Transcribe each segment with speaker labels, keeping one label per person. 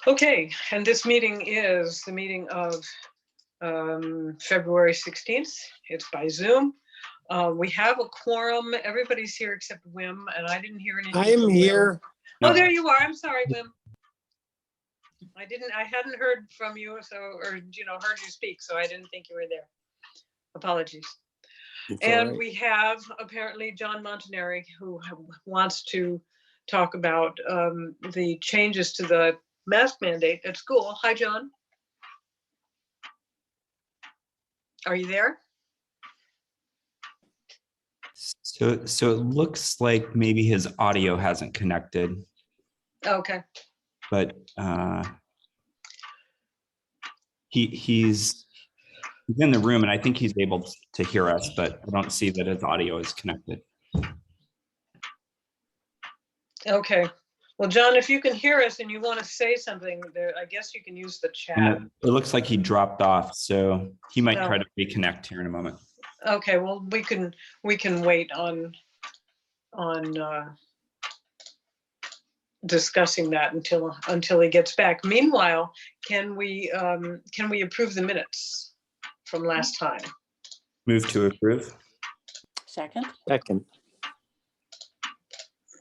Speaker 1: Okay, and this meeting is the meeting of February 16th. It's by Zoom. We have a quorum. Everybody's here except Wim, and I didn't hear anything.
Speaker 2: I am here.
Speaker 1: Oh, there you are. I'm sorry, Wim. I hadn't heard from you, heard you speak, so I didn't think you were there. Apologies. And we have apparently John Montanari, who wants to talk about the changes to the mask mandate at school. Hi, John. Are you there?
Speaker 3: So it looks like maybe his audio hasn't connected.
Speaker 1: Okay.
Speaker 3: But he's in the room, and I think he's able to hear us, but I don't see that his audio is connected.
Speaker 1: Okay. Well, John, if you can hear us and you want to say something, I guess you can use the chat.
Speaker 3: And it looks like he dropped off, so he might try to reconnect here in a moment.
Speaker 1: Okay. Well, we can wait on discussing that until he gets back. Meanwhile, can we approve the minutes from last time?
Speaker 3: Move to approve.
Speaker 2: Second.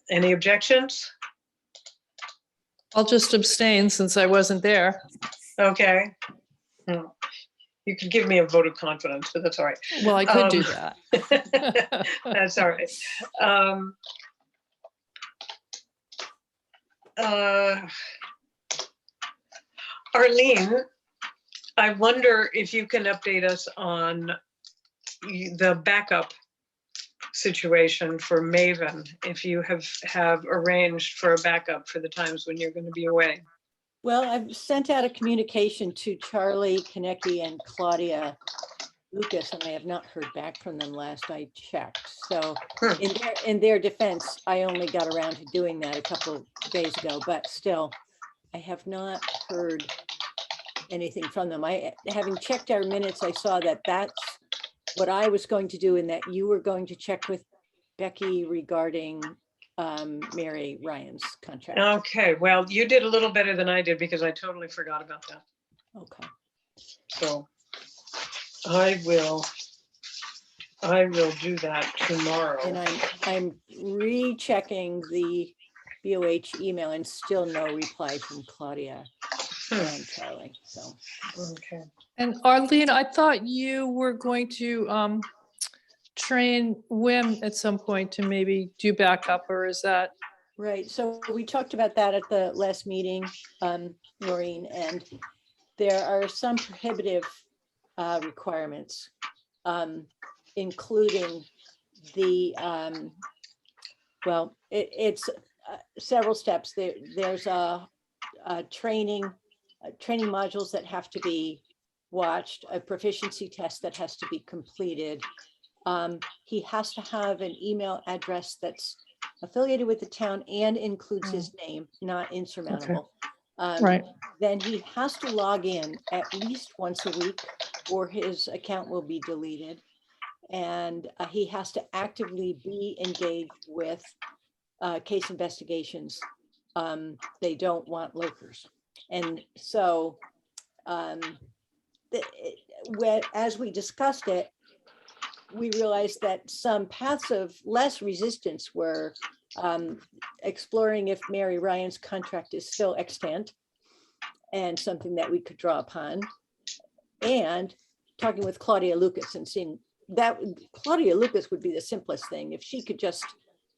Speaker 1: Any objections?
Speaker 4: I'll just abstain since I wasn't there.
Speaker 1: Okay. You could give me a vote of confidence, but that's all right.
Speaker 4: Well, I could do that.
Speaker 1: That's all right. Arlene, I wonder if you can update us on the backup situation for Maven, if you have arranged for a backup for the times when you're going to be away.
Speaker 5: Well, I've sent out a communication to Charlie Konecki and Claudia Lucas, and I have not heard back from them last I checked. So in their defense, I only got around to doing that a couple of days ago, but still, I have not heard anything from them. Having checked our minutes, I saw that that's what I was going to do, and that you were going to check with Becky regarding Mary Ryan's contract.
Speaker 1: Okay, well, you did a little better than I did because I totally forgot about that.
Speaker 5: Okay.
Speaker 1: So I will do that tomorrow.
Speaker 5: And I'm rechecking the BOH email and still no reply from Claudia and Charlie. So
Speaker 1: Okay.
Speaker 4: And Arlene, I thought you were going to train Wim at some point to maybe do backup, or is that?
Speaker 5: right. So we talked about that at the last meeting, Maureen, and there are some prohibitive requirements, including the it's several steps. There's a training modules that have to be watched, a proficiency test that has to be completed. He has to have an email address that's affiliated with the town and includes his name, not insurmountable.
Speaker 4: Right.
Speaker 5: Then he has to log in at least once a week or his account will be deleted. And he has to actively be engaged with case investigations. They don't want lurkers. And so as we discussed it, we realized that some paths of less resistance were exploring if Mary Ryan's contract is still extant and something that we could draw upon, and talking with Claudia Lucas and seeing that Claudia Lucas would be the simplest thing if she could just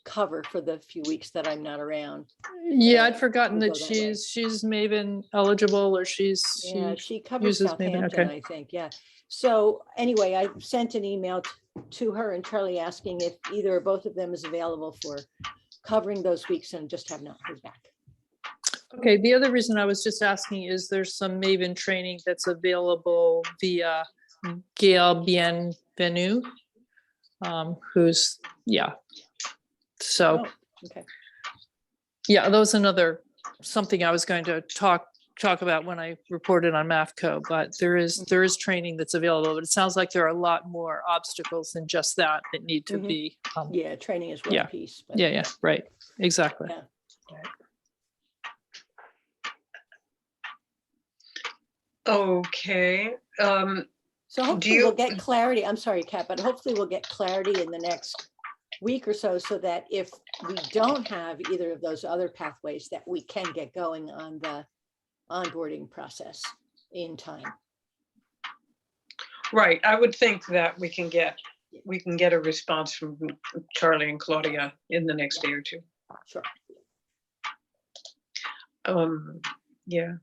Speaker 5: cover for the few weeks that I'm not around.
Speaker 4: Yeah, I'd forgotten
Speaker 5: we'll
Speaker 4: that
Speaker 5: go that way.
Speaker 4: she's Maven eligible, or she
Speaker 5: covers
Speaker 4: uses Maven.
Speaker 5: Southampton,
Speaker 4: Okay.
Speaker 5: I think. Yeah. So anyway, I sent an email to her and Charlie asking if either or both of them is available for covering those weeks, and just have not heard back.
Speaker 4: Okay, the other reason I was just asking is there's some Maven training that's available via Gail Bienvenu, who's, so,
Speaker 5: Okay.
Speaker 4: yeah, that was something I was going to talk about when I reported on MAFCO, but there is training that's available, but it sounds like there are a lot more obstacles than just that need to be.
Speaker 5: Yeah, training is one piece. But
Speaker 4: Yeah, right, exactly.
Speaker 5: Yeah.
Speaker 1: Okay.
Speaker 5: So hopefully we'll get clarity. I'm sorry, Kat, but hopefully we'll get clarity in the next week or so that if we don't have either of those other pathways, that we can get going on the onboarding process in time.
Speaker 1: Right. I would think that we can get a response from Charlie and Claudia in the next day or two.
Speaker 5: Sure.
Speaker 1: Yeah.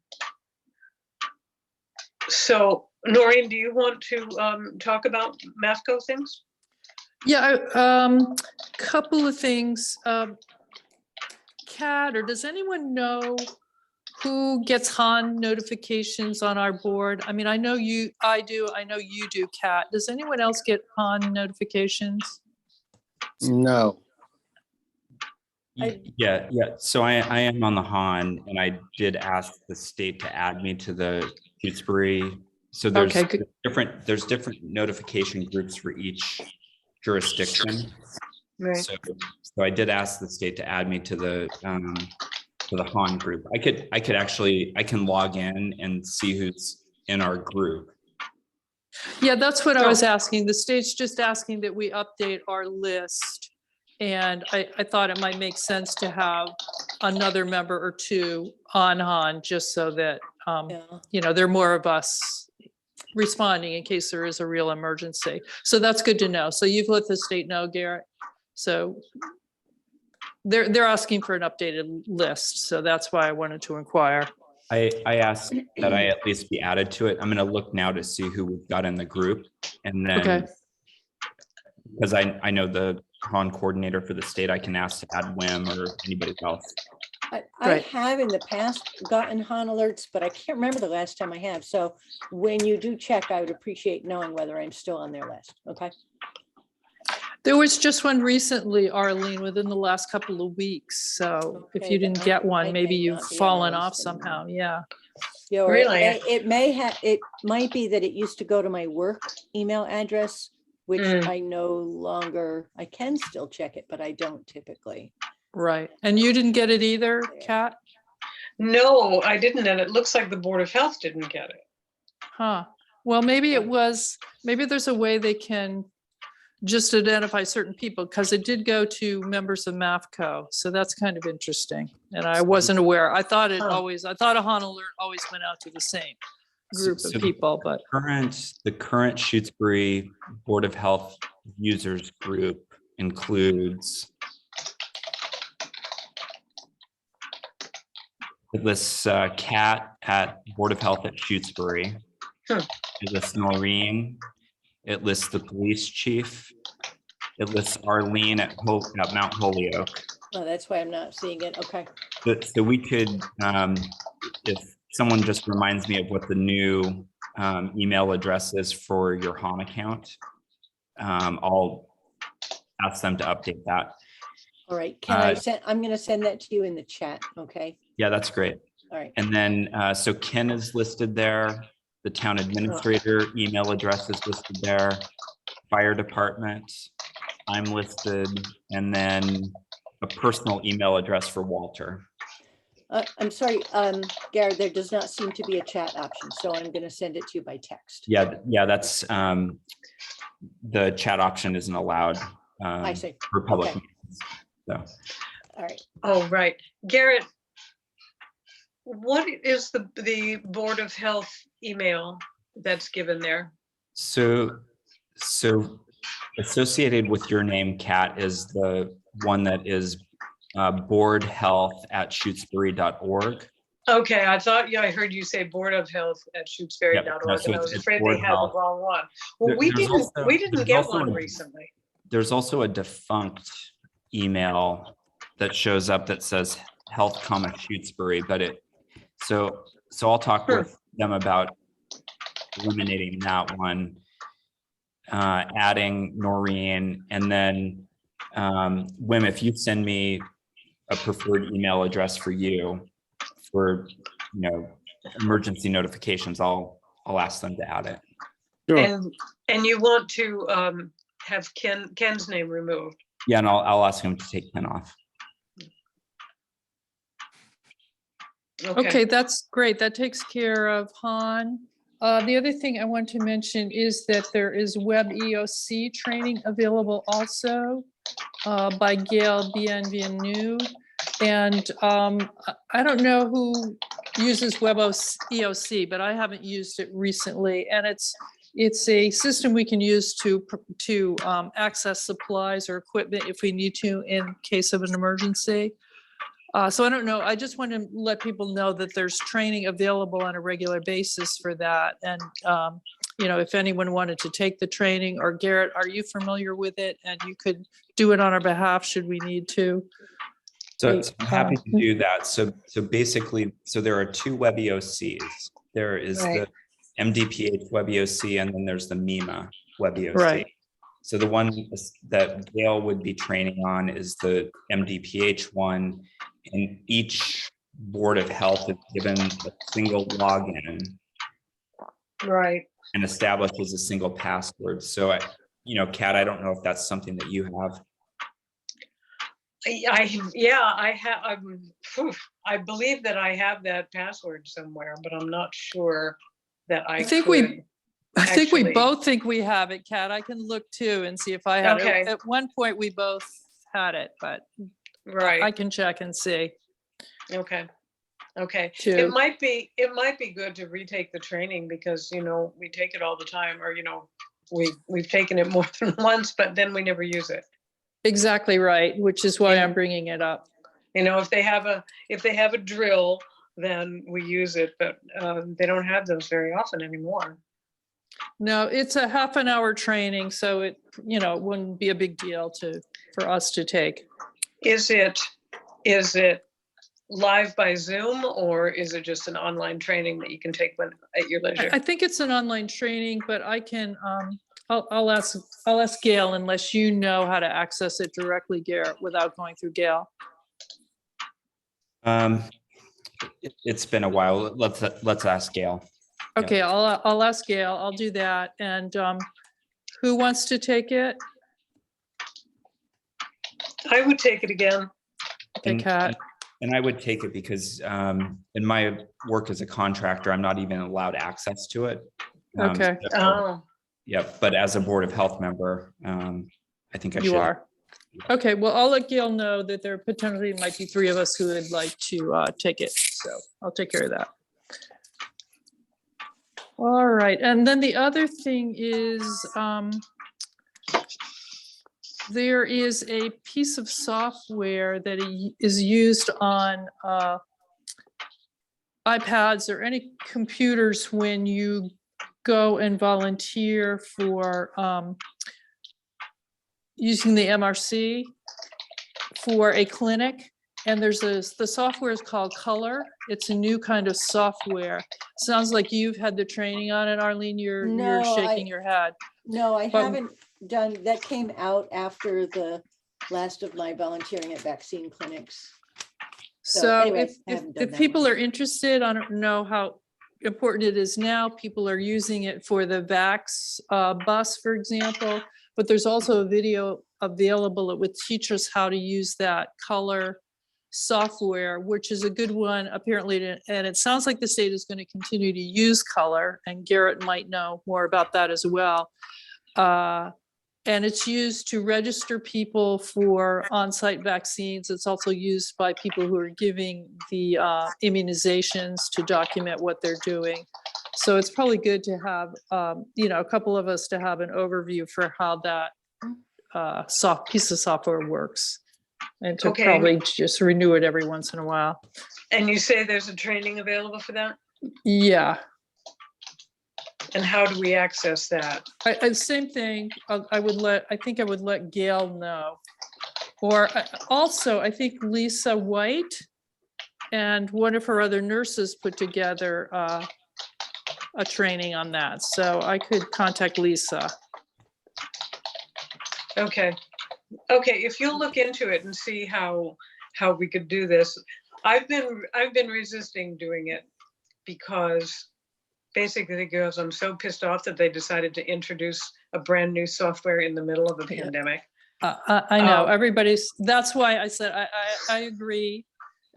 Speaker 1: So, Noreen, do you want to talk about MAFCO things?
Speaker 4: Yeah, couple of things. Kat, or does anyone know who gets HAN notifications on our board? I mean, I know I do, I know you do, Kat. Does anyone else get HAN notifications?
Speaker 2: No.
Speaker 3: Yeah. So I am on the HAN, and I did ask the state to add me to the Shutesbury. So there's
Speaker 4: Okay, good.
Speaker 3: different notification groups for each jurisdiction.
Speaker 1: Right.
Speaker 3: So I did ask the state to add me to the HAN group. I can log in and see who's in our group.
Speaker 4: Yeah, that's what I was asking. The state's just asking that we update our list. And I thought it might make sense to have another member or two on HAN, just so that, you know, there are more of us responding in case there is a real emergency. So that's good to know. So you've let the state know, Garrett. So they're asking for an updated list. So that's why I wanted to inquire.
Speaker 3: I asked that I at least be added to it. I'm going to look now to see who we've got in the group, and then because I know the HAN coordinator for the state, I can ask to add Wim or anybody else.
Speaker 5: I have in the past gotten HAN alerts, but I can't remember the last time I have. So when you do check, I would appreciate knowing whether I'm still on their list. Okay.
Speaker 4: There was just one recently, Arlene, within the last couple of weeks. So if you didn't get one, maybe you've fallen off somehow. Yeah.
Speaker 5: Yeah, or
Speaker 1: Really?
Speaker 5: it might be that it used to go to my work email address, which I no longer, I can still check it, but I don't typically.
Speaker 4: Right. And you didn't get it either, Kat?
Speaker 1: No, I didn't. And it looks like the Board of Health didn't get it.
Speaker 4: Huh. Well, maybe maybe there's a way they can just identify certain people, because it did go to members of MAFCO. So that's kind of interesting. And I wasn't aware. I thought a HAN alert always went out to the same group of people, but
Speaker 3: The current Shutesbury Board of Health users group includes this Kat at Board of Health at Shutesbury. It lists Noreen. It lists the police chief. It lists Arlene at Mount Holyoke.
Speaker 5: Oh, that's why I'm not seeing it. Okay.
Speaker 3: So we could, if someone just reminds me of what the new email address is for your HAN account, I'll ask them to update that.
Speaker 5: All right. I'm going to send that to you in the chat. Okay.
Speaker 3: Yeah, that's great.
Speaker 5: All right.
Speaker 3: And then, so Ken is listed there. The town administrator email address is listed there. Fire department, I'm listed, and then a personal email address for Walter.
Speaker 5: I'm sorry, Garrett, there does not seem to be a chat option, so I'm going to send it to you by text.
Speaker 3: Yeah, that's the chat option isn't allowed.
Speaker 5: I see.
Speaker 3: For public meetings. So.
Speaker 5: All right.
Speaker 1: Oh, right. Garrett, what is the Board of Health email that's given there?
Speaker 3: So associated with your name, Kat, is the one that is boardhealth@shutesbury.org.
Speaker 1: Okay, I thought, yeah, I heard you say Board of Health at Shutesbury.org, and I was afraid they had the wrong one. Well, we didn't get one recently.
Speaker 3: There's also a defunct email that shows up that says Health, Shutesbury, but so I'll talk with them about eliminating that one, adding Noreen, and then Wim, if you send me a preferred email address for you for emergency notifications, I'll ask them to add it.
Speaker 2: Sure.
Speaker 1: And you want to have Ken's name removed?
Speaker 3: Yeah, and I'll ask him to take Ken off.
Speaker 4: Okay, that's great. That takes care of Han. The other thing I want to mention is that there is web EOC training available also by Gail Bienvenue. And I don't know who uses web EOC, but I haven't used it recently. And it's a system we can use to access supplies or equipment if we need to in case of an emergency. So I don't know. I just want to let people know that there's training available on a regular basis for that. And, you know, if anyone wanted to take the training, or Garrett, are you familiar with it? And you could do it on our behalf should we need to.
Speaker 3: So I'm happy to do that. So basically, there are two web EOCs. There is the MDPH web EOC, and then there's the MEMA web EOC.
Speaker 4: Right.
Speaker 3: So the one that Gail would be training on is the MDPH one, and each Board of Health is given a single login.
Speaker 1: Right.
Speaker 3: And establishes a single password. So, you know, Kat, I don't know if that's something that you have.
Speaker 1: I have. I believe that I have that password somewhere, but I'm not sure that I
Speaker 4: think
Speaker 1: could.
Speaker 4: I think we
Speaker 1: actually-
Speaker 4: both think we have it, Kat. I can look too and see if I had
Speaker 1: Okay.
Speaker 4: it. At one point, we both had it, but
Speaker 1: Right.
Speaker 4: I can check and see
Speaker 1: Okay. It
Speaker 4: too.
Speaker 1: might be good to retake the training, because, you know, we take it all the time, or, you know, we've taken it more than once, but then we never use it.
Speaker 4: Exactly right, which is why
Speaker 1: Yeah.
Speaker 4: I'm bringing it up.
Speaker 1: You know, if they have a drill, then we use it, but they don't have those very often anymore.
Speaker 4: No, it's a half an hour training, so it, you know, wouldn't be a big deal for us to take.
Speaker 1: Is it live by Zoom, or is it just an online training that you can take at your leisure?
Speaker 4: I think it's an online training, but I can, I'll ask Gail, unless you know how to access it directly, Garrett, without going through Gail.
Speaker 3: It's been a while. Let's ask Gail.
Speaker 4: Okay, yeah. I'll ask Gail. I'll do that. And who wants to take it?
Speaker 1: I would take it again.
Speaker 4: Okay, Kat.
Speaker 3: And I would take it because in my work as a contractor, I'm not even allowed access to it.
Speaker 4: Okay.
Speaker 3: Yeah, but as a Board of Health member, I think I should.
Speaker 4: You are. Okay, well, I'll let Gail know that there potentially might be 3 of us who would like to take it. So I'll take care of that. All right, and then the other thing is there is a piece of software that is used on iPads or any computers when you go and volunteer for using the MRC for a clinic. And there's the software is called Color. It's a new kind of software. Sounds like you've had the training on it, Arlene. You're shaking your head.
Speaker 5: No, I
Speaker 4: But-
Speaker 5: haven't done, that came out after the last of my volunteering at vaccine clinics.
Speaker 4: So
Speaker 5: anyways, I haven't done
Speaker 4: if
Speaker 5: that
Speaker 4: people
Speaker 5: one.
Speaker 4: are interested, I don't know how important it is now. People are using it for the Vax bus, for example, but there's also a video available. It would teach us how to use that Color software, which is a good one apparently. And it sounds like the state is going to continue to use Color, and Garrett might know more about that as well. And it's used to register people for on-site vaccines. It's also used by people who are giving the immunizations to document what they're doing. So it's probably good to have, you know, a couple of us to have an overview for how that piece of software works, and to
Speaker 1: Okay.
Speaker 4: probably just renew it every once in a while.
Speaker 1: And you say there's a training available for that?
Speaker 4: Yeah.
Speaker 1: And how do we access that?
Speaker 4: Same thing. I think I would let Gail know. Or also, I think Lisa White and one of her other nurses put together a training on that. So I could contact Lisa.
Speaker 1: Okay, if you'll look into it and see how we could do this. I've been resisting doing it because I'm so pissed off that they decided to introduce a brand new software in the middle of a pandemic.
Speaker 4: I know everybody's, that's why I said, I agree.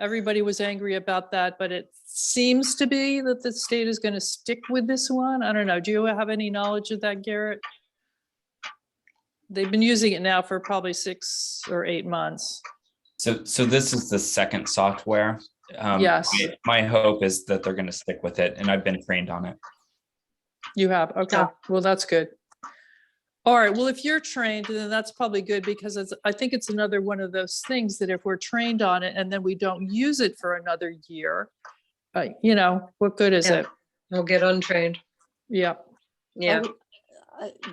Speaker 4: everybody was angry about that, but it seems to be that the state is going to stick with this one. I don't know. Do you have any knowledge of that, Garrett? They've been using it now for probably 6 or 8 months.
Speaker 3: So this is the second software.
Speaker 4: Yes.
Speaker 3: My hope is that they're going to stick with it, and I've been trained on it.
Speaker 4: You have, okay,
Speaker 1: Yeah.
Speaker 4: well, that's good. All right, well, if you're trained, then that's probably good, because I think it's another one of those things that if we're trained on it and then we don't use it for another year, you know, what good is
Speaker 1: Yeah.
Speaker 4: it?
Speaker 1: We'll get untrained.
Speaker 4: Yeah,
Speaker 1: Yeah.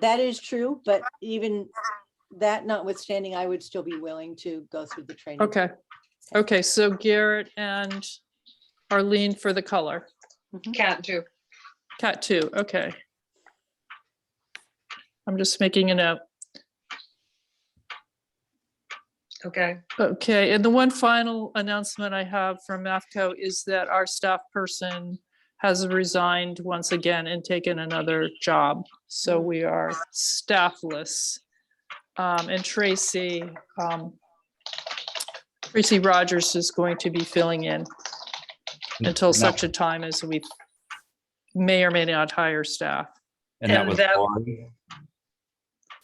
Speaker 5: That is true, but even that notwithstanding, I would still be willing to go through the training.
Speaker 4: okay. Okay, so Garrett and Arlene for the color.
Speaker 1: Cat too.
Speaker 4: Cat 2, okay. I'm just making a note.
Speaker 1: Okay.
Speaker 4: Okay, and the one final announcement I have from MAFCO is that our staff person has resigned once again and taken another job. So we are staffless. And Tracy Rogers is going to be filling in until
Speaker 3: No.
Speaker 4: such a time as we may or may not hire staff.
Speaker 3: And that
Speaker 1: And
Speaker 3: was
Speaker 1: that-
Speaker 3: Lori.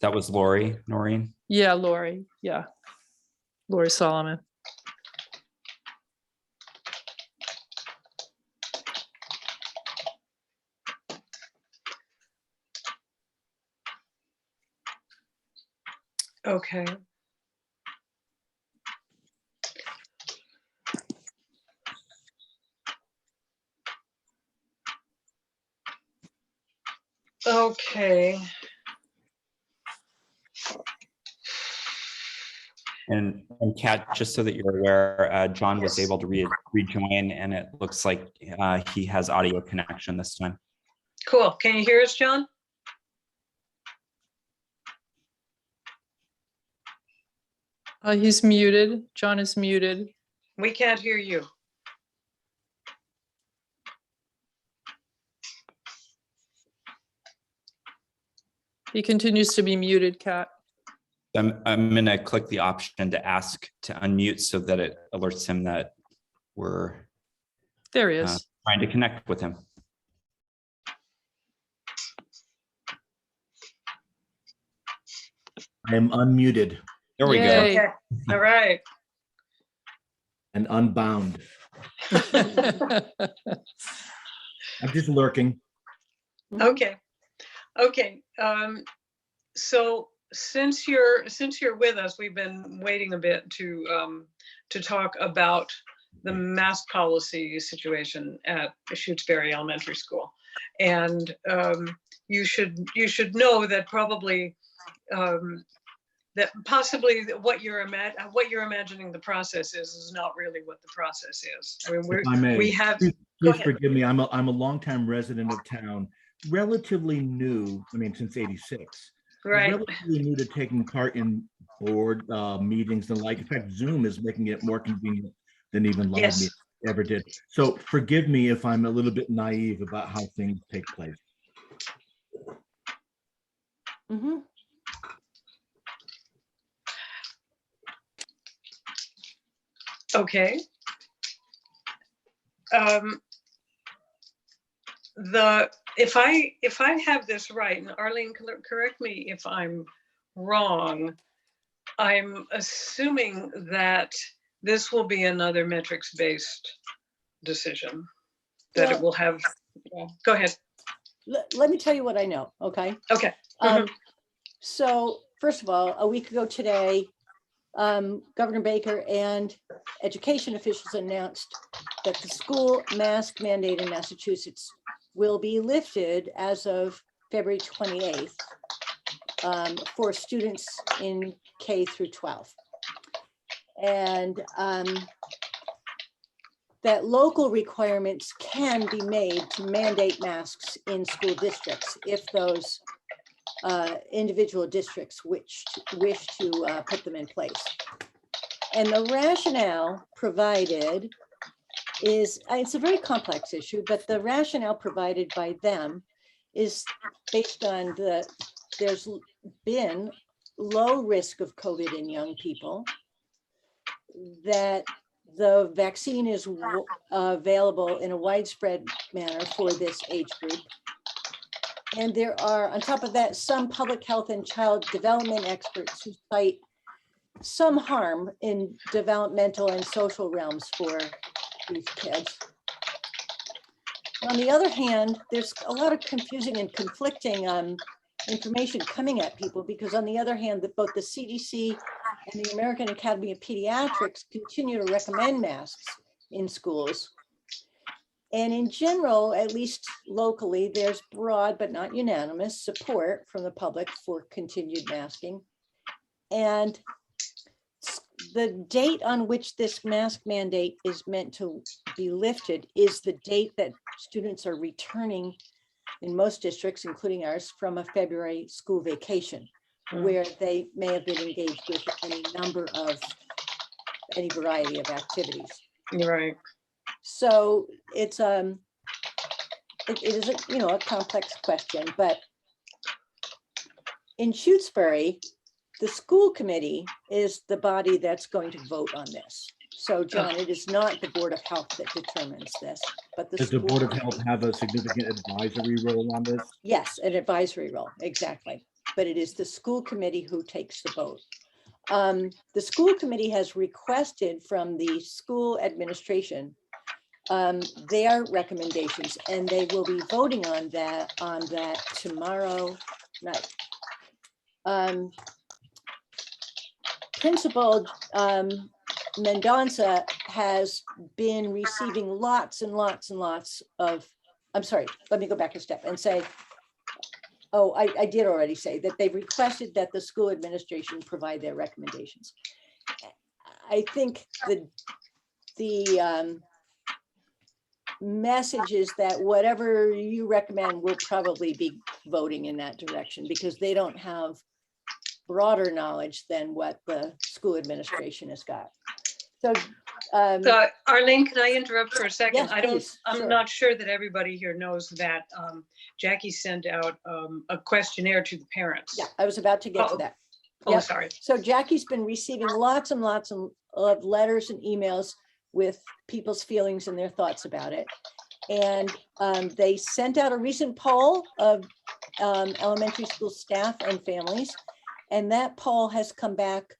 Speaker 3: That was Lori, Noreen.
Speaker 4: Yeah, Lori, yeah. Lori Solomon.
Speaker 1: Okay. Okay.
Speaker 3: And Kat, just so that you're aware, John was
Speaker 1: Yes.
Speaker 3: able to rejoin, and it looks like he has audio connection this time.
Speaker 1: Cool. Can you hear us, John?
Speaker 4: He's muted. John is muted.
Speaker 1: We can't hear you.
Speaker 4: He continues to be muted, Kat.
Speaker 3: I'm going to click the option to ask to unmute so that it alerts him that we're
Speaker 4: There he is.
Speaker 3: trying to connect with him.
Speaker 2: I am unmuted
Speaker 3: There we
Speaker 4: Yay.
Speaker 3: go.
Speaker 1: Okay. All right.
Speaker 2: and unbound. I'm just lurking.
Speaker 1: Okay. Okay. So since you're with us, we've been waiting a bit to talk about the mask policy situation at Shutesbury Elementary School. And you should know that probably that possibly what you're imagining the process is not really what the process is. I mean,
Speaker 2: If I may,
Speaker 1: we have.
Speaker 2: please
Speaker 1: go ahead.
Speaker 2: forgive me. I'm a longtime resident of town, relatively new. I mean, since '86.
Speaker 1: Right.
Speaker 2: Relatively new to taking part in board meetings and like. In fact, Zoom is making it more convenient than even live
Speaker 1: Yes.
Speaker 2: meetings ever did. So forgive me if I'm a little bit naive about how things take place.
Speaker 5: Mhm.
Speaker 1: Okay. If I have this right, and Arlene, correct me if I'm wrong, I'm assuming that this will be another metrics-based decision, that it
Speaker 5: Well-
Speaker 1: will have, yeah, go ahead.
Speaker 5: Let me tell you what I know, okay?
Speaker 1: Okay.
Speaker 5: So first of all, a week ago today, Governor Baker and education officials announced that the school mask mandate in Massachusetts will be lifted as of February 28th for students in K through 12. And that local requirements can be made to mandate masks in school districts if those individual districts wish to put them in place. And the rationale provided is, it's a very complex issue, but the rationale provided by them is based on there's been low risk of COVID in young people, that The vaccine is available in a widespread manner for this age group. And there are, on top of that, some public health and child development experts who cite some harm in developmental and social realms for these kids. On the other hand, there's a lot of confusing and conflicting information coming at people, because on the other hand, that both the CDC and the American Academy of Pediatrics continue to recommend masks in schools. And in general, at least locally, there's broad but not unanimous support from the public for continued masking. And the date on which this mask mandate is meant to be lifted is the date that students are returning in most districts, including ours, from a February school vacation, where they may have been engaged with any variety of activities.
Speaker 1: You're right.
Speaker 5: So it's it is a complex question, but in Shutesbury, the school committee is the body that's going to vote on this. So John, it is not the Board of Health that determines this, but
Speaker 2: Does the Board of Health have a significant advisory role on this?
Speaker 5: Yes, an advisory role, exactly. But it is the school committee who takes the vote. The school committee has requested from the school administration their recommendations, and they will be voting on that tomorrow night. Principal Mendonça has been receiving lots and lots and lots of, I'm sorry, let me go back a step and say, oh, I did already say that they've requested that the school administration provide their recommendations. I think the message is that whatever you recommend, we'll probably be voting in that direction, because they don't have broader knowledge than what the school administration has got. So,
Speaker 1: Arlene, can I interrupt for a second?
Speaker 5: Yes, please.
Speaker 1: I'm
Speaker 5: Sure.
Speaker 1: not sure that everybody here knows that Jackie sent out a questionnaire to the parents.
Speaker 5: yeah, I was about to get to that.
Speaker 1: Oh,
Speaker 5: Yep.
Speaker 1: sorry.
Speaker 5: So Jackie's been receiving lots and lots of letters and emails with people's feelings and their thoughts about it. And they sent out a recent poll of elementary school staff and families. And that poll has come back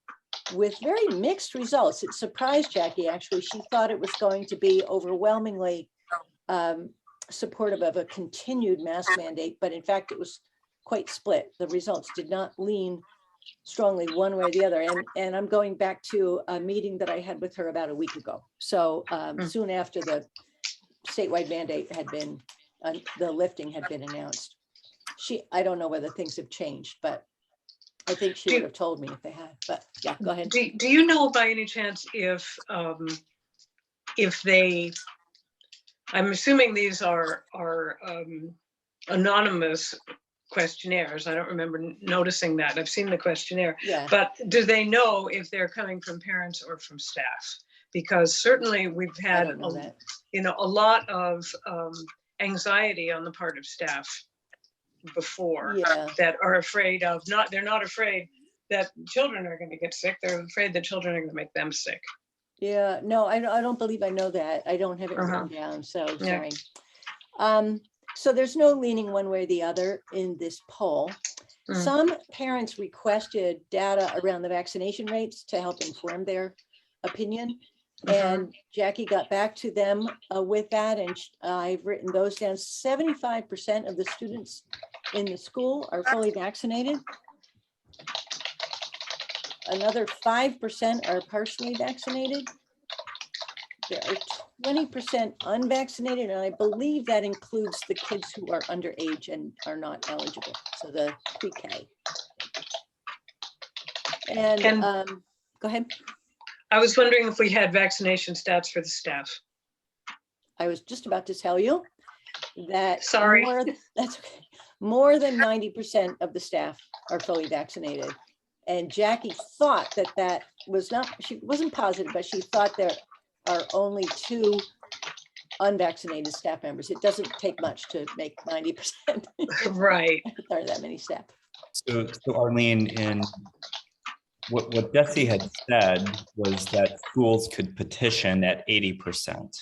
Speaker 5: with very mixed results. It surprised Jackie, actually. She thought it was going to be overwhelmingly supportive of a continued mask mandate, but in fact, it was quite split. The results did not lean strongly one way or the other. And I'm going back to a meeting that I had with her about a week ago. So soon after the statewide mandate had been, the lifting had been announced. I don't know whether things have changed, but I think she would have told me if they had, but yeah, go ahead.
Speaker 1: Do you know by any chance if they, I'm assuming these are anonymous questionnaires. I don't remember noticing that. I've seen the questionnaire,
Speaker 5: Yeah,
Speaker 1: but do they know if they're coming from parents or from staff? Because certainly we've
Speaker 5: I
Speaker 1: had,
Speaker 5: don't know that.
Speaker 1: a lot of anxiety on the part of staff before
Speaker 5: Yeah,
Speaker 1: that are afraid of they're not afraid that children are going to get sick. They're afraid that children are going to make them sick.
Speaker 5: yeah, no, I don't believe I know that. I don't have it written down, so
Speaker 1: Yeah.
Speaker 5: sorry. So there's no leaning one way or the other in this poll.
Speaker 1: Mm.
Speaker 5: Some parents requested data around the vaccination rates to help inform their opinion. And Jackie got back to them with that, and I've written those down. 75% of the students in the school are fully vaccinated. Another 5% are partially vaccinated. There are 20% unvaccinated, and I believe that includes the kids who are underage and are not eligible, so the pre-K. And go ahead.
Speaker 1: I was wondering if we had vaccination stats for the staff.
Speaker 5: I was just about to tell you that.
Speaker 1: Sorry.
Speaker 5: That's okay. More than 90% of the staff are fully vaccinated. And Jackie thought that was not, she wasn't positive, but she thought there are only 2 unvaccinated staff members. It doesn't take much to make 90%.
Speaker 1: Right.
Speaker 5: There are that many staff.
Speaker 3: So Arlene, in what Jesse had said was that schools could petition at 80%.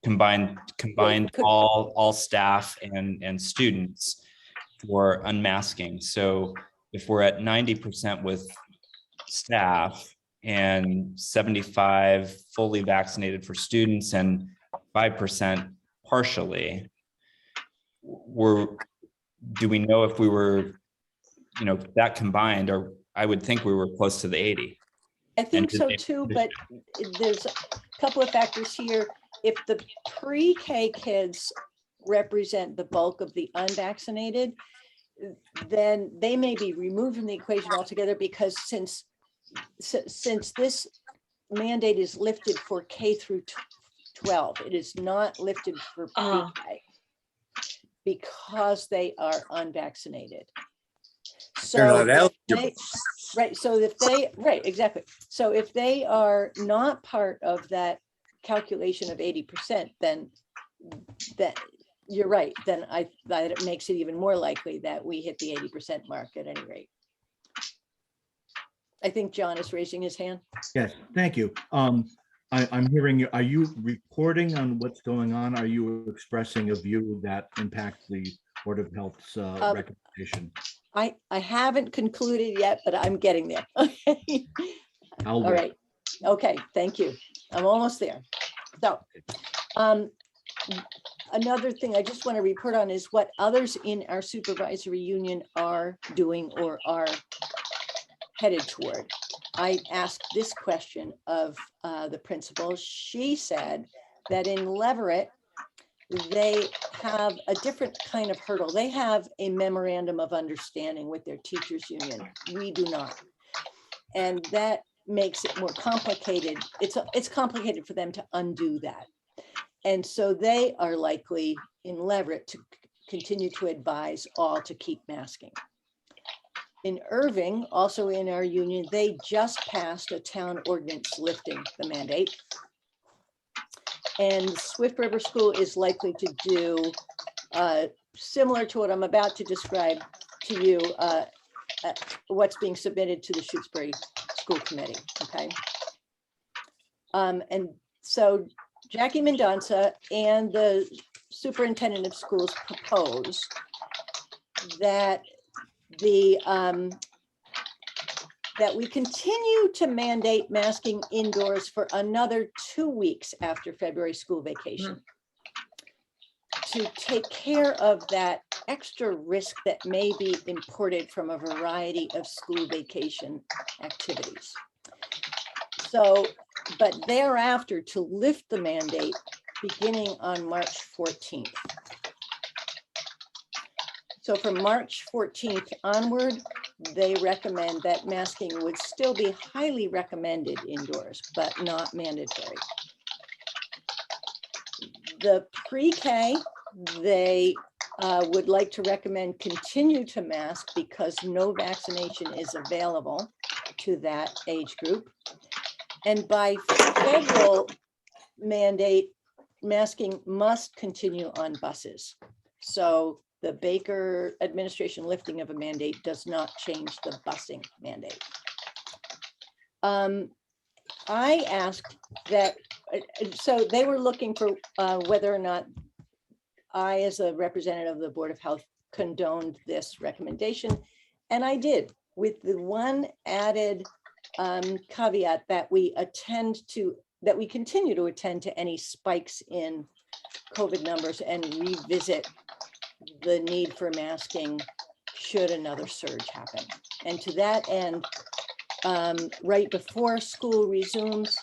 Speaker 3: Combined
Speaker 5: could-
Speaker 3: all staff and students for unmasking. So if we're at 90% with staff and 75 fully vaccinated for students and 5% partially, do we know if we were, that combined, or I would think we were close to the 80.
Speaker 5: I think
Speaker 3: did
Speaker 5: so
Speaker 3: they-
Speaker 5: too, but there's a couple of factors here. If the pre-K kids represent the bulk of the unvaccinated, then they may be removed from the equation altogether, because since this mandate is lifted for K through 12, it is not lifted for pre-K because they are unvaccinated.
Speaker 6: They're not
Speaker 5: So
Speaker 6: eligible.
Speaker 5: right, so if they, right, exactly. So if they are not part of that calculation of 80%, then that, you're right, then that it makes it even more likely that we hit the 80% mark at any rate. I think John is raising his hand.
Speaker 2: Yes, thank you. I'm hearing you. Are you reporting on what's going on? Are you expressing a view that impacts the Board of Health's recommendation?
Speaker 5: I haven't concluded yet, but I'm getting there. Okay.
Speaker 2: I'll
Speaker 5: All
Speaker 2: wait.
Speaker 5: right. Okay, thank you. I'm almost there. So, another thing I just want to report on is what others in our supervisory union are doing or are headed toward. I asked this question of the principal. She said that in Leverett, they have a different kind of hurdle. They have a memorandum of understanding with their teachers union. We do not. And that makes it more complicated. It's complicated for them to undo that. And so they are likely in Leverett to continue to advise all to keep masking. In Irving, also in our union, they just passed a town ordinance lifting the mandate. And Swift River School is likely to do similar to what I'm about to describe to you, what's being submitted to the Shutesbury School Committee, okay? And so Jackie Mendonça and the superintendent of schools propose that that we continue to mandate masking indoors for another 2 weeks after February school vacation to take care of that extra risk that may be imported from a variety of school vacation activities. So, but thereafter to lift the mandate beginning on March 14th. So from March 14th onward, they recommend that masking would still be highly recommended indoors, but not mandatory. The pre-K, they would like to recommend continue to mask because no vaccination is available to that age group. And by federal mandate, masking must continue on buses. So the Baker administration lifting of a mandate does not change the busing mandate. I asked that, so they were looking for whether or not I, as a representative of the Board of Health, condoned this recommendation. And I did, with the one added caveat that we continue to attend to any spikes in COVID numbers and revisit the need for masking should another surge happen. And to that end, right before school resumes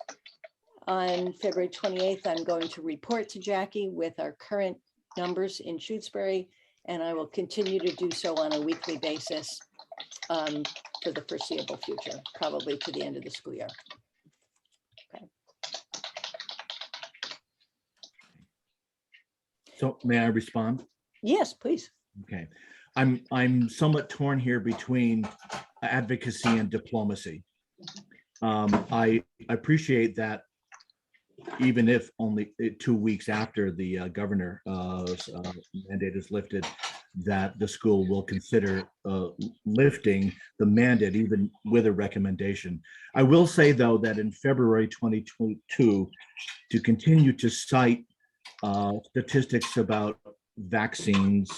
Speaker 5: on February 28th, I'm going to report to Jackie with our current numbers in Shutesbury, and I will continue to do so on a weekly basis for the foreseeable future, probably to the end of the school year. Okay.
Speaker 2: So may I respond?
Speaker 5: Yes, please.
Speaker 2: Okay. I'm somewhat torn here between advocacy and diplomacy. I appreciate that even if only 2 weeks after the governor mandate is lifted, that the school will consider lifting the mandate, even with a recommendation. I will say, though, that in February 2022, to continue to cite statistics about vaccines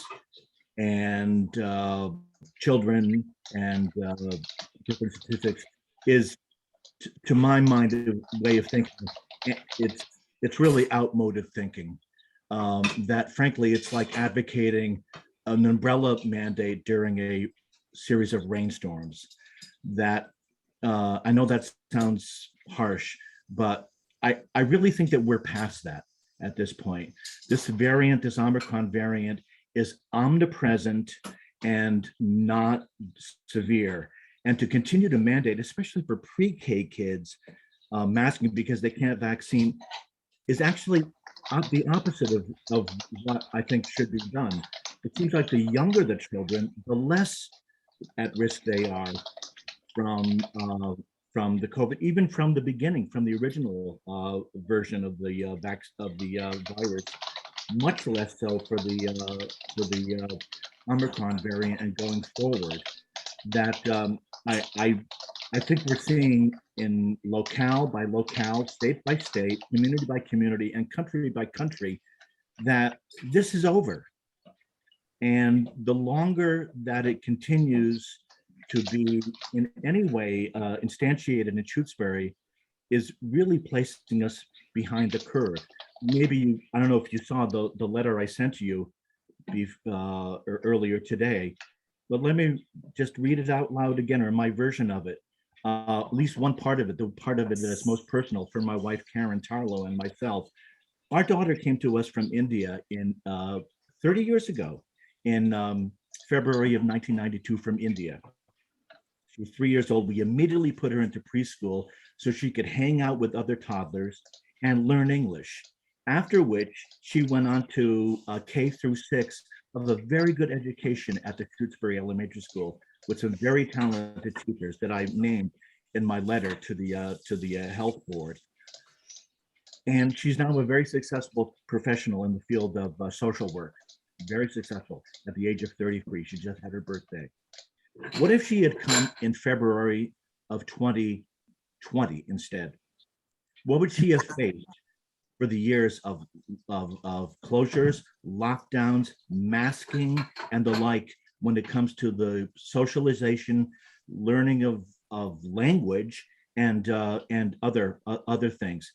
Speaker 2: and children and different statistics is, to my mind, a way of thinking. It's really outmoded thinking. That frankly, it's like advocating an umbrella mandate during a series of rainstorms. That I know that sounds harsh, but I really think that we're past that at this point. This variant, this Omicron variant, is omnipresent and not severe. And to continue to mandate, especially for pre-K kids, masking because they can't vaccine is actually the opposite of what I think should be done. It seems like the younger the children, the less at risk they are from the COVID, even from the beginning, from the original version of the virus, much less so for the Omicron variant and going forward. That I think we're seeing in locale by locale, state by state, community by community, and country by country, that this is over. And the longer that it continues to be in any way instantiated in Shutesbury is really placing us behind the curve. Maybe, I don't know if you saw the letter I sent to you earlier today, but let me just read it out loud again, or my version of it. At least one part of it, the part of it that is most personal for my wife, Karen Tarlow, and myself. Our daughter came to us from India in 30 years ago, in February of 1992 from India. She was 3 years old. We immediately put her into preschool so she could hang out with other toddlers and learn English. After which she went on to K through 6 of a very good education at the Shutesbury Elementary School with some very talented teachers that I named in my letter to the health board. And she's now a very successful professional in the field of social work, very successful at the age of 33. She just had her birthday. What if she had come in February of 2020 instead? What would she have faced for the years of closures, lockdowns, masking, and the like when it comes to the socialization, learning of language, and other things?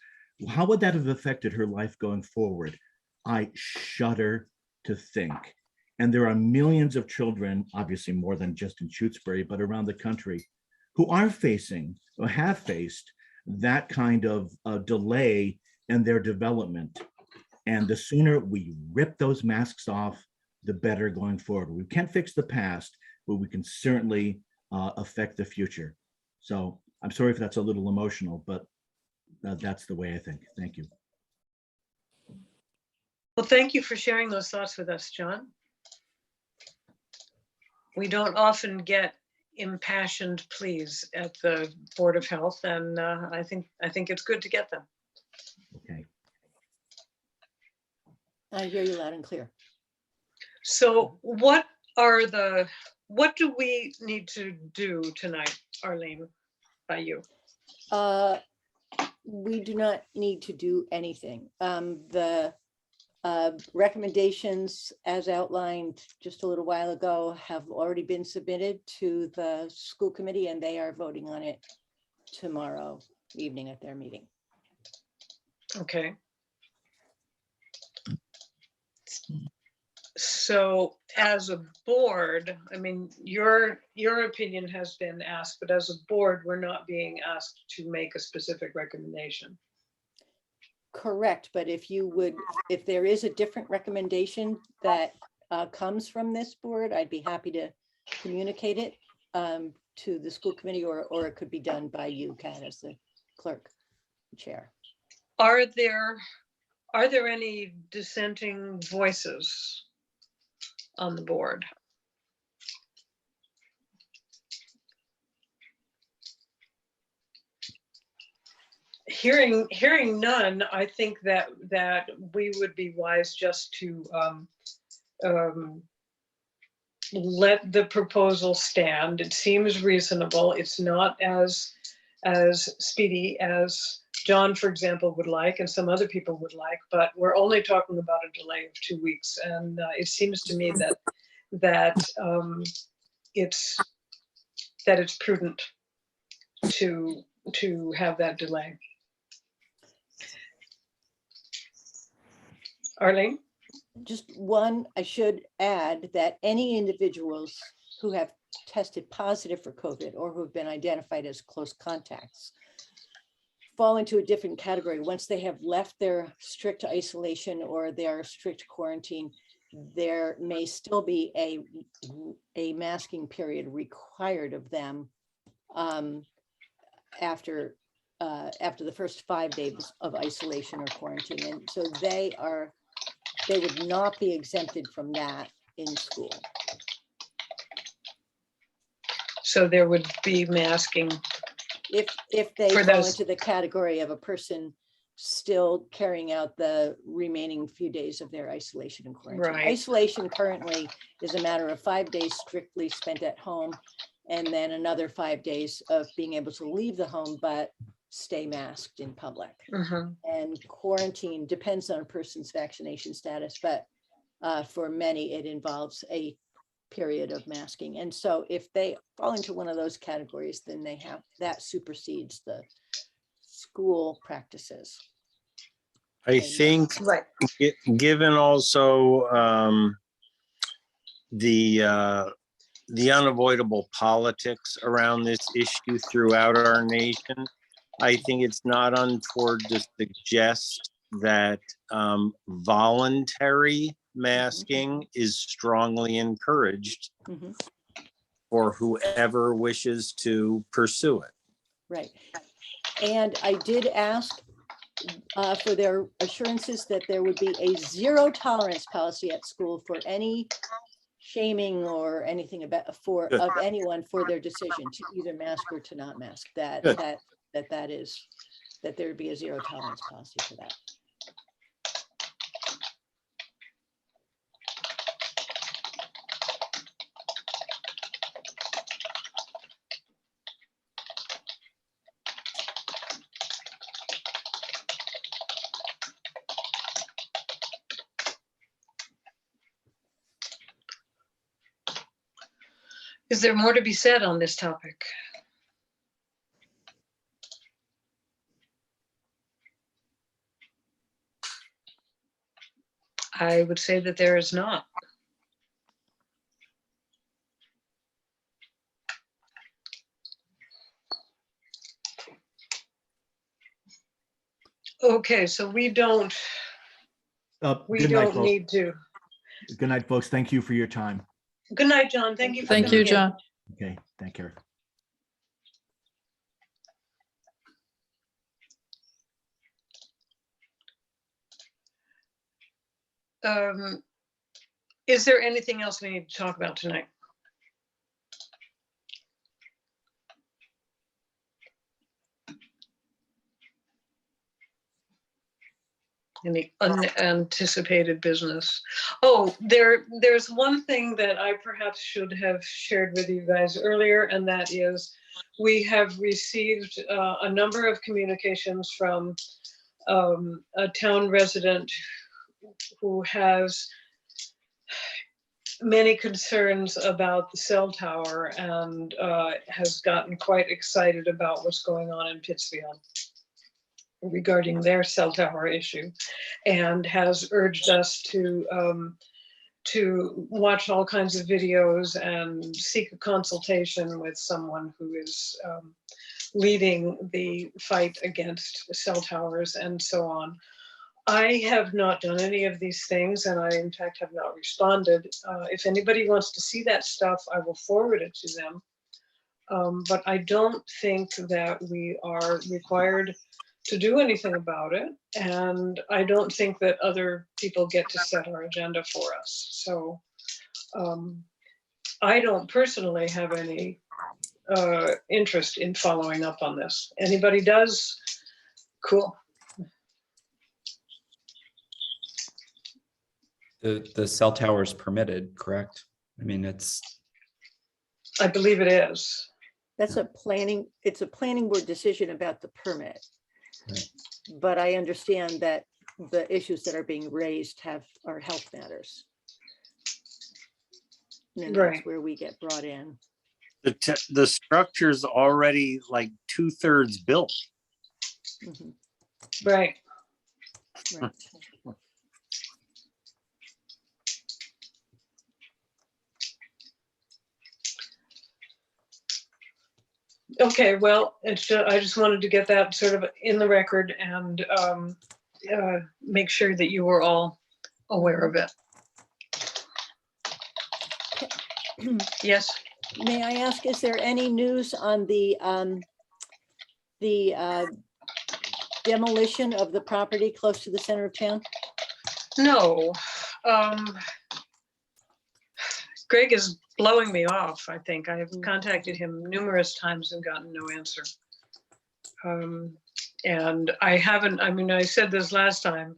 Speaker 2: How would that have affected her life going forward? I shudder to think. And there are millions of children, obviously more than just in Shutesbury, but around the country, who are facing or have faced that kind of delay in their development. And the sooner we rip those masks off, the better going forward. We can't fix the past, but we can certainly affect the future. So I'm sorry if that's a little emotional, but that's the way I think. Thank you.
Speaker 1: Well, thank you for sharing those thoughts with us, John. We don't often get impassioned pleas at the Board of Health, and I think it's good to get them.
Speaker 2: Okay.
Speaker 5: I hear you loud and clear.
Speaker 1: So what do we need to do tonight, Arlene, by you?
Speaker 5: We do not need to do anything. The recommendations, as outlined just a little while ago, have already been submitted to the school committee, and they are voting on it tomorrow evening at their meeting.
Speaker 1: Okay. So as a board, I mean, your opinion has been asked, but as a board, we're not being asked to make a specific recommendation.
Speaker 5: Correct, but if there is a different recommendation that comes from this board, I'd be happy to communicate it to the school committee, or it could be done by you, Kat, as the clerk chair.
Speaker 1: Are there any dissenting voices on the board? Hearing none, I think that we would be wise just to let the proposal stand. It seems reasonable. It's not as speedy as John, for example, would like, and some other people would like, but we're only talking about a delay of 2 weeks. And it seems to me that it's prudent to have that delay. Arlene?
Speaker 5: Just one, I should add that any individuals who have tested positive for COVID or who have been identified as close contacts fall into a different category. Once they have left their strict isolation or their strict quarantine, there may still be a masking period required of them after the first 5 days of isolation or quarantine. And so they would not be exempted from that in school.
Speaker 1: So there would be masking.
Speaker 5: If they
Speaker 1: For
Speaker 5: fall
Speaker 1: those-
Speaker 5: into the category of a person still carrying out the remaining few days of their isolation and quarantine.
Speaker 1: Right.
Speaker 5: Isolation currently is a matter of 5 days strictly spent at home, and then another 5 days of being able to leave the home but stay masked in public.
Speaker 1: Mhm.
Speaker 5: And quarantine depends on a person's vaccination status, but for many it involves a period of masking. And so if they fall into one of those categories, then that supersedes the school practices.
Speaker 6: I think
Speaker 1: Right.
Speaker 6: given also the unavoidable politics around this issue throughout our nation, I think it's not untoward to suggest that voluntary masking is strongly encouraged
Speaker 5: Mhm.
Speaker 6: for whoever wishes to pursue it.
Speaker 5: Right. And I did ask for their assurances that there would be a zero tolerance policy at school for any shaming or anything of anyone for their decision to either mask or to not mask. That
Speaker 6: Good.
Speaker 5: there would be a zero tolerance policy for that.
Speaker 1: Is there more to be said on this topic? I would say that there is not. Okay, so we don't
Speaker 2: Good night, folks.
Speaker 1: need to.
Speaker 2: Good night, folks. Thank you for your time.
Speaker 1: Good night, John. Thank you. For
Speaker 4: Thank
Speaker 1: coming
Speaker 4: you,
Speaker 1: in.
Speaker 4: John.
Speaker 2: Okay, take care.
Speaker 1: Is there anything else we need to talk about tonight? Any unanticipated business? Oh, there's one thing that I perhaps should have shared with you guys earlier, and that is we have received a number of communications from a town resident who has many concerns about the cell tower and has gotten quite excited about what's going on in Pittsfield regarding their cell tower issue, and has urged us to watch all kinds of videos and seek a consultation with someone who is leading the fight against cell towers and so on. I have not done any of these things, and I in fact have not responded. If anybody wants to see that stuff, I will forward it to them. But I don't think that we are required to do anything about it. And I don't think that other people get to set our agenda for us. So I don't personally have any interest in following up on this. Anybody does? Cool.
Speaker 3: The cell tower is permitted, correct? I mean, it's,
Speaker 1: I believe it is.
Speaker 5: It's a planning board decision about the permit.
Speaker 3: Right.
Speaker 5: But I understand that the issues that are being raised are health matters. And
Speaker 1: Right.
Speaker 5: that's where we get brought in.
Speaker 6: The structure's already like 2/3 built.
Speaker 5: Mhm,
Speaker 1: Right.
Speaker 5: right.
Speaker 1: Okay, well, I just wanted to get that sort of in the record and make sure that you were all aware of it. Yes,
Speaker 5: May I ask, is there any news on the demolition of the property close to the center of town?
Speaker 1: no. Greg is blowing me off, I think. I have contacted him numerous times and gotten no answer. And I haven't, I mean, I said this last time,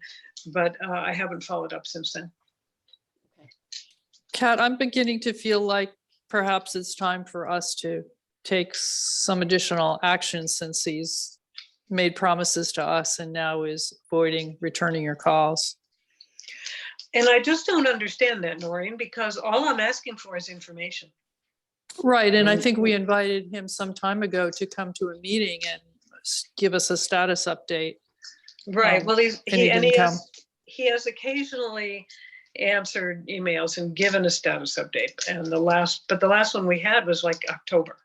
Speaker 1: but I haven't followed up since then.
Speaker 4: Kat, I'm beginning to feel like perhaps it's time for us to take some additional action since he's made promises to us and now is avoiding returning your calls.
Speaker 1: And I just don't understand that, Noreen, because all I'm asking for is information.
Speaker 4: Right, and I think we invited him some time ago to come to a meeting and give us a status update.
Speaker 1: Right, well,
Speaker 4: and he didn't come.
Speaker 1: he has occasionally answered emails and given a status update. And the last one we had was like October.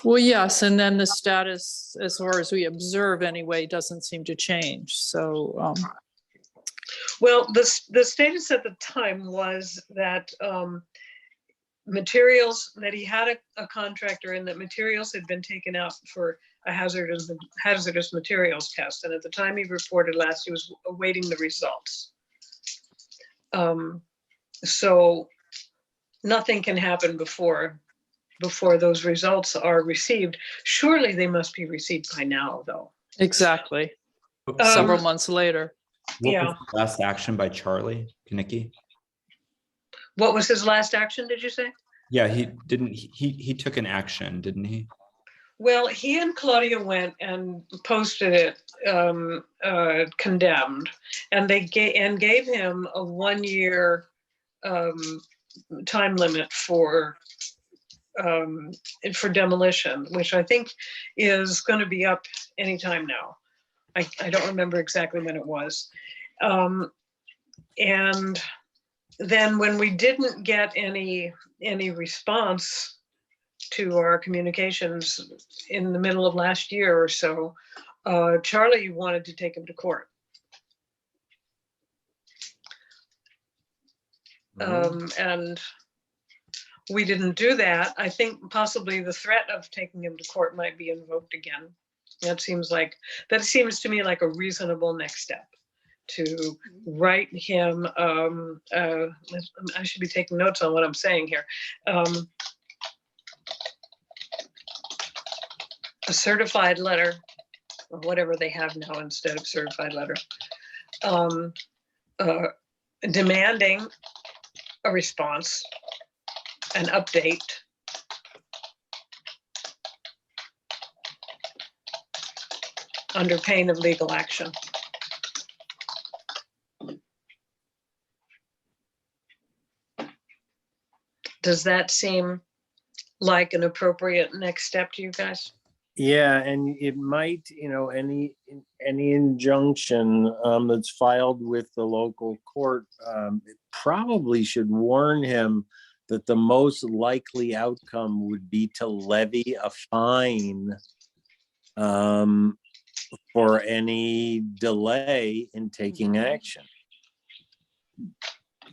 Speaker 4: Well, yes, and then the status, as far as we observe anyway, doesn't seem to change. So,
Speaker 1: Well, the status at the time was that materials, that he had a contractor and that materials had been taken out for a hazardous materials test. And at the time he reported last, he was awaiting the results. So nothing can happen before those results are received. Surely they must be received by now, though.
Speaker 4: exactly, several months later.
Speaker 3: what
Speaker 1: yeah.
Speaker 3: was the last action by Charlie Kinnicky?
Speaker 1: What was his last action, did you say?
Speaker 3: Yeah, he took an action, didn't he?
Speaker 1: Well, he and Claudia went and posted it condemned, and they gave him a 1-year time limit for demolition, which I think is going to be up anytime now. I don't remember exactly when it was. And then when we didn't get any response to our communications in the middle of last year or so, Charlie wanted to take him to court. And we didn't do that. I think possibly the threat of taking him to court might be invoked again. That seems to me like a reasonable next step, to write him, I should be taking notes on what I'm saying here. A certified letter, or whatever they have now instead of certified letter, demanding a response, an update, under pain of legal action. Does that seem like an appropriate next step to you guys?
Speaker 6: Yeah, and it might, any injunction that's filed with the local court, it probably should warn him that the most likely outcome would be to levy a fine for any delay in taking action.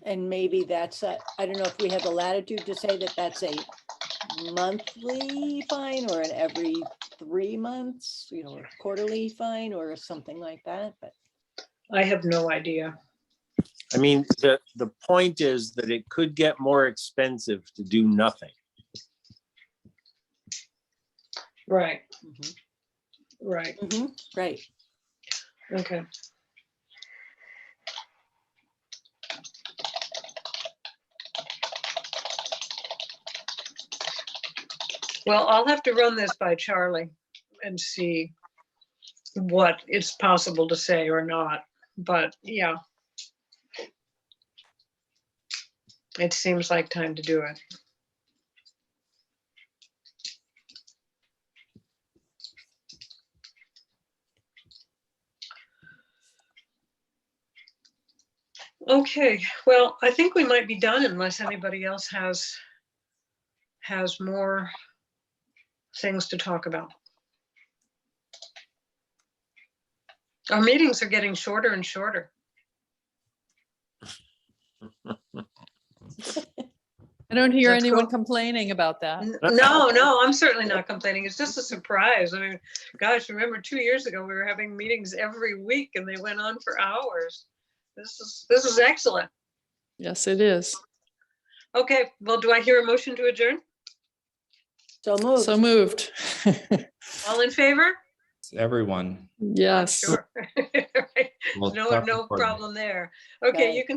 Speaker 5: And maybe that's I don't know if we have the latitude to say that that's a monthly fine or an every 3 months, a quarterly fine or something like that, but
Speaker 1: I have no idea.
Speaker 6: I mean, the point is that it could get more expensive to do nothing.
Speaker 1: Right.
Speaker 5: Mhm.
Speaker 1: Right.
Speaker 5: Right.
Speaker 1: Okay. Well, I'll have to run this by Charlie and see what it's possible to say or not, but yeah. It seems like time to do it. Okay, well, I think we might be done unless anybody else has more things to talk about. Our meetings are getting shorter and shorter.
Speaker 4: I don't hear
Speaker 1: Let's
Speaker 4: anyone
Speaker 1: go.
Speaker 4: complaining about that.
Speaker 1: No, I'm certainly not complaining. It's just a surprise. I mean, gosh, remember 2 years ago, we were having meetings every week and they went on for hours. This is excellent.
Speaker 4: Yes, it is.
Speaker 1: Okay, well, do I hear a motion to adjourn?
Speaker 5: So moved.
Speaker 4: So moved.
Speaker 1: All in favor?
Speaker 3: Everyone.
Speaker 4: Yes.
Speaker 1: Sure. Right.
Speaker 3: Well,
Speaker 1: No
Speaker 3: stop
Speaker 1: problem there. Okay,
Speaker 5: Okay.
Speaker 1: you can